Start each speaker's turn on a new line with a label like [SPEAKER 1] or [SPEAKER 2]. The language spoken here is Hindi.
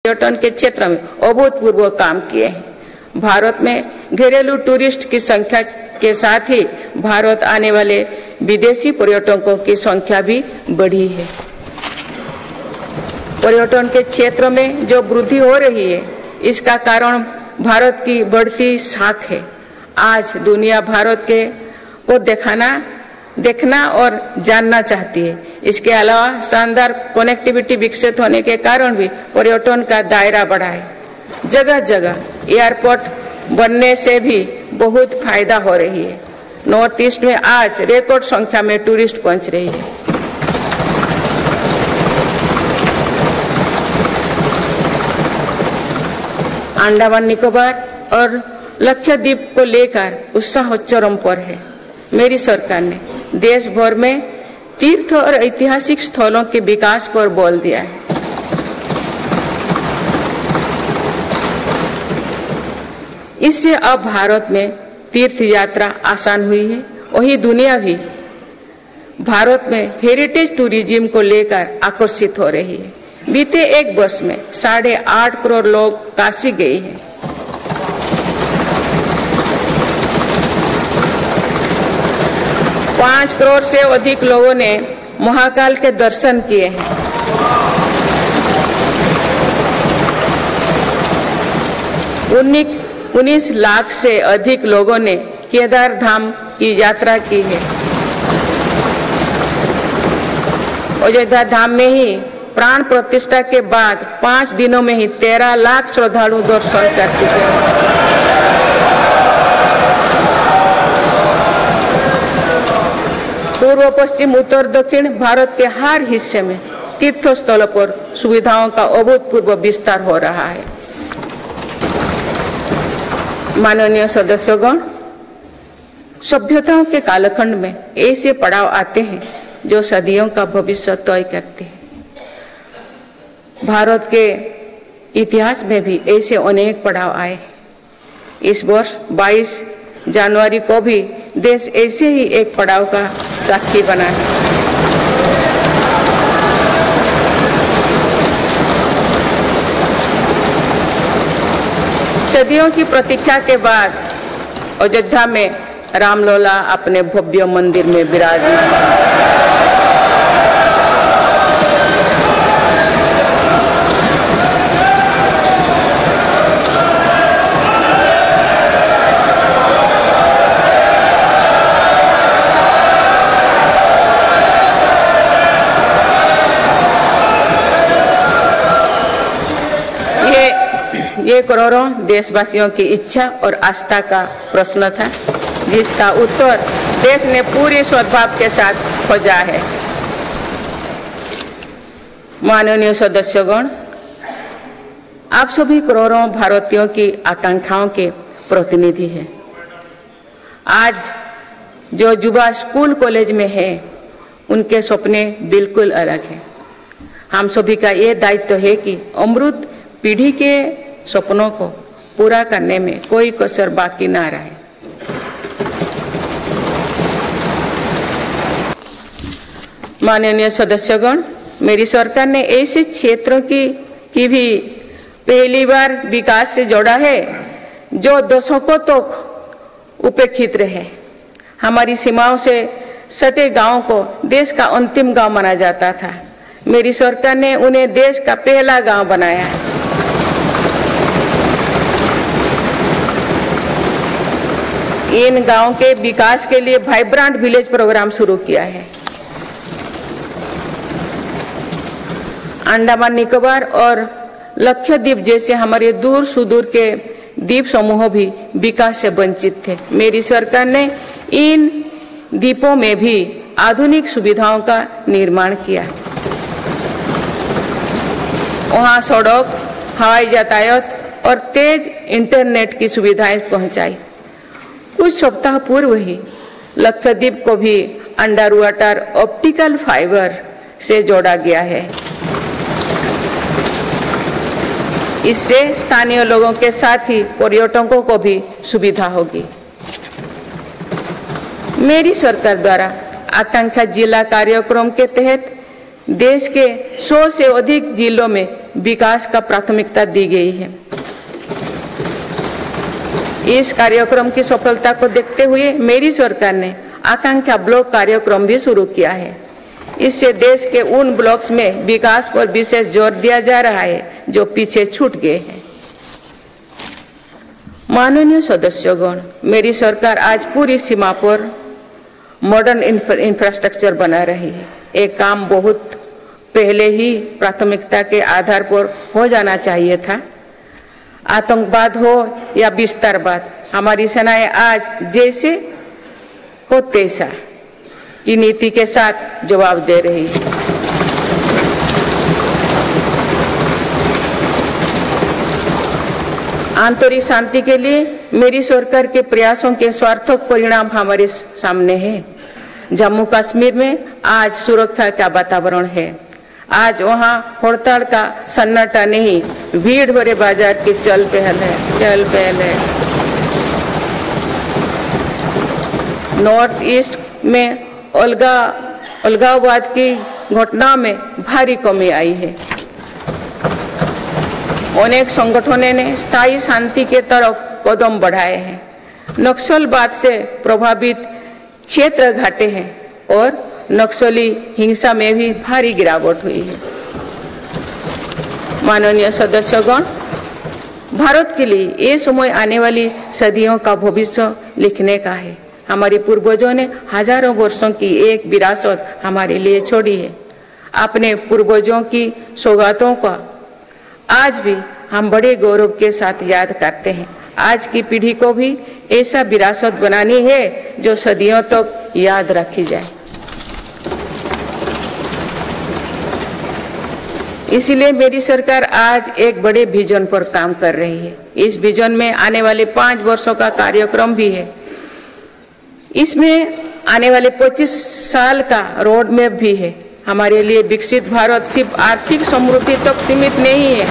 [SPEAKER 1] पर्यटन के क्षेत्र में अभूतपूर्व काम किए हैं। भारत में घरेलू टूरिस्ट की संख्या के साथ ही भारत आने वाले विदेशी पर्यटकों की संख्या भी बढ़ी है। पर्यटन के क्षेत्र में जो वृद्धि हो रही है, इसका कारण भारत की बढ़ती साख है। आज दुनिया भारत को देखना और जानना चाहती है। इसके अलावा शानदार कनेक्टिविटी विकसित होने के कारण भी पर्यटन का दायरा बढ़ा है। जगह जगह एयरपोर्ट बनने से भी बहुत फायदा हो रही है। नॉर्थ ईस्ट में आज रिकॉर्ड संख्या में टूरिस्ट पहुंच रही है। अंडमान निकोबार और लक्षद्वीप को लेकर उत्साह चरम पर है। मेरी सरकार ने देश भर में तीर्थ और ऐतिहासिक स्थलों के विकास पर बल दिया है। इससे अब भारत में तीर्थ यात्रा आसान हुई है। वही दुनिया भी भारत में हेरिटेज टूरिज्म को लेकर आकर्षित हो रही है। बीते एक वर्ष में 8.5 करोड़ लोग काशी गए हैं। पाँच करोड़ से अधिक लोगों ने महाकाल के दर्शन किए हैं। उन्नीस लाख से अधिक लोगों ने केदार धाम की यात्रा की है। अयोध्या धाम में ही प्राण प्रतिष्ठा के बाद 5 दिनों में ही 13 लाख श्रद्धालु दर्शन कर चुके हैं। पूर्व पश्चिम उत्तर दक्षिण भारत के हर हिस्से में तीर्थ स्थलों पर सुविधाओं का अभूतपूर्व विस्तार हो रहा है। माननीय सदस्यगण, सभ्यताओं के कालखंड में ऐसे पड़ाव आते हैं जो सदियों का भविष्य तय करते हैं। भारत के इतिहास में भी ऐसे अनेक पड़ाव आए। इस वर्ष 22 जनवरी को भी देश ऐसे ही एक पड़ाव का साक्षी बना है। सदियों की प्रतीक्षा के बाद अयोध्या में रामलला अपने भव्य मंदिर में विराजमान। ये करोड़ों देशवासियों की इच्छा और आस्था का प्रश्न था, जिसका उत्तर देश ने पूरे सद्भाव के साथ खोजा है। माननीय सदस्यगण, आप सभी करोड़ों भारतीयों की आकांक्षाओं के प्रतिनिधि हैं। आज जो युवा स्कूल कॉलेज में है, उनके सपने बिल्कुल अलग हैं। हम सभी का ये दायित्व है कि अमृत पीढ़ी के सपनों को पूरा करने में कोई कसर बाकी ना रहे। माननीय सदस्यगण, मेरी सरकार ने ऐसे क्षेत्रों की भी पहली बार विकास से जोड़ा है जो दशकों तक उपेक्षित रहे। हमारी सीमाओं से सटे गांवों को देश का अंतिम गांव माना जाता था। मेरी सरकार ने उन्हें देश का पहला गांव बनाया है। इन गांवों के विकास के लिए वाइब्रेंट विलेज प्रोग्राम शुरू किया है। अंडमान निकोबार और लक्षद्वीप जैसे हमारे दूर सुदूर के द्वीप समूह भी विकास से वंचित थे। मेरी सरकार ने इन द्वीपों में भी आधुनिक सुविधाओं का निर्माण किया। वहां सड़क, हवाई यातायात और तेज इंटरनेट की सुविधाएं पहुंचाई। कुछ सप्ताह पूर्व ही लक्षद्वीप को भी अंडर वाटर ऑप्टिकल फाइबर से जोड़ा गया है। इससे स्थानीय लोगों के साथ ही पर्यटकों को भी सुविधा होगी। मेरी सरकार द्वारा आकांक्षा जिला कार्यक्रम के तहत देश के 100 से अधिक जिलों में विकास का प्राथमिकता दी गई है। इस कार्यक्रम की सफलता को देखते हुए मेरी सरकार ने आकांक्षा ब्लॉक कार्यक्रम भी शुरू किया है। इससे देश के उन ब्लॉक्स में विकास पर विशेष जोर दिया जा रहा है जो पीछे छूट गए हैं। माननीय सदस्यगण, मेरी सरकार आज पूरी सीमा पर मॉडर्न इंफ्रास्ट्रक्चर बना रही है। एक काम बहुत पहले ही प्राथमिकता के आधार पर हो जाना चाहिए था। आतंकवाद हो या विस्तारवाद, हमारी सेनाएं आज जैसे को तैसा की नीति के साथ जवाब दे रही है। आंतरिक शांति के लिए मेरी सरकार के प्रयासों के सार्थक परिणाम हमारे सामने हैं। जम्मू कश्मीर में आज सुरक्षा का वातावरण है। आज वहाँ हड़ताल का सन्नाटा नहीं, भीड़ भरे बाजार की चहल पहल है। नॉर्थ ईस्ट में अलगाववाद की घटना में भारी कमी आई है। अनेक संगठनों ने स्थायी शांति के तरफ कदम बढ़ाए हैं। नक्सलवाद से प्रभावित क्षेत्र घटे हैं और नक्सली हिंसा में भी भारी गिरावट हुई है। माननीय सदस्यगण, भारत के लिए ये समय आने वाली सदियों का भविष्य लिखने का है। हमारे पूर्वजों ने हजारों वर्षों की एक विरासत हमारे लिए छोड़ी है। अपने पूर्वजों की सौगातों का आज भी हम बड़े गौरव के साथ याद करते हैं। आज की पीढ़ी को भी ऐसा विरासत बनानी है जो सदियों तक याद रखी जाए। इसलिए मेरी सरकार आज एक बड़े विजन पर काम कर रही है। इस विजन में आने वाले 5 वर्षों का कार्यक्रम भी है। इसमें आने वाले 25 साल का रोड मैप भी है। हमारे लिए विकसित भारत सिर्फ आर्थिक समृद्धि तक सीमित नहीं है,